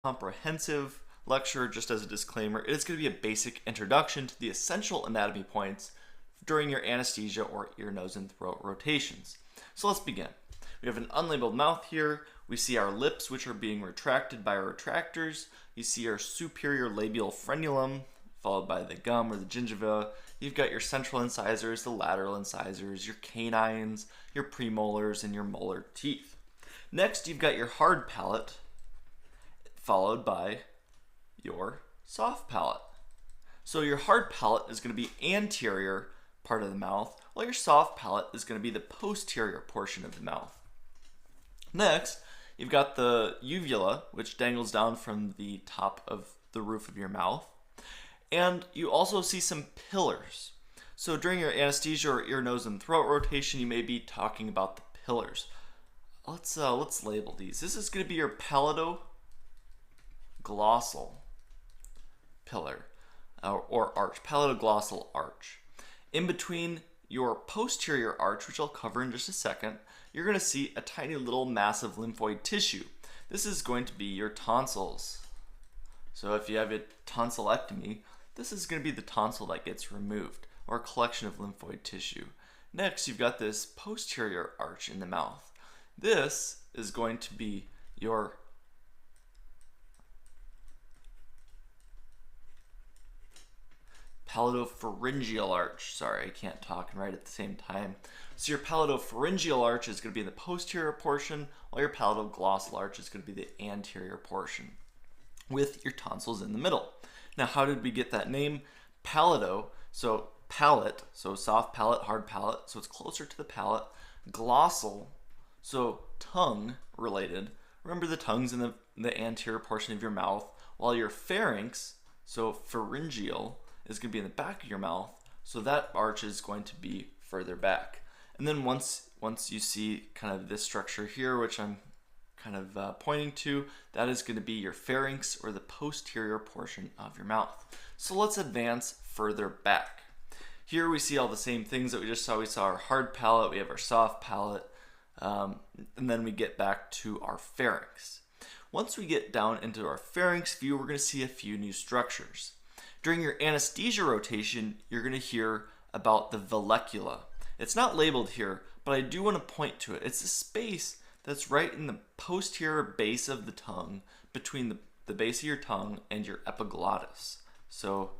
Comprehensive lecture. Just as a disclaimer, it is going to be a basic introduction to the essential anatomy points during your anesthesia or ear, nose, and throat rotations. So let's begin. We have an unlabeled mouth here. We see our lips, which are being retracted by our retractors. You see our superior labial frenulum, followed by the gum or the gingiva. You've got your central incisors, the lateral incisors, your canines, your premolars, and your molar teeth. Next, you've got your hard palate, followed by your soft palate. So your hard palate is going to be anterior part of the mouth, while your soft palate is going to be the posterior portion of the mouth. Next, you've got the uvula, which dangles down from the top of the roof of your mouth. And you also see some pillars. So during your anesthesia or ear, nose, and throat rotation, you may be talking about the pillars. Let's label these. This is going to be your palatoglossal pillar or arch, palatoglossal arch. In between your posterior arch, which I'll cover in just a second, you're going to see a tiny little mass of lymphoid tissue. This is going to be your tonsils. So if you have a tonsillectomy, this is going to be the tonsil that gets removed, or a collection of lymphoid tissue. Next, you've got this posterior arch in the mouth. This is going to be your palatopharyngeal arch. Sorry, I can't talk and write at the same time. So your palatopharyngeal arch is going to be in the posterior portion, while your palatoglossal arch is going to be the anterior portion, with your tonsils in the middle. Now, how did we get that name? Palato, so palate, so soft palate, hard palate, so it's closer to the palate. Glossal, so tongue related. Remember, the tongue's in the anterior portion of your mouth, while your pharynx, so pharyngeal, is going to be in the back of your mouth, so that arch is going to be further back. And then once you see kind of this structure here, which I'm kind of pointing to, that is going to be your pharynx, or the posterior portion of your mouth. So let's advance further back. Here we see all the same things that we just saw. We saw our hard palate, we have our soft palate, and then we get back to our pharynx. Once we get down into our pharynx view, we're going to see a few new structures. During your anesthesia rotation, you're going to hear about the vallecula. It's not labeled here, but I do want to point to it. It's a space that's right in the posterior base of the tongue, between the base of your tongue and your epiglottis. So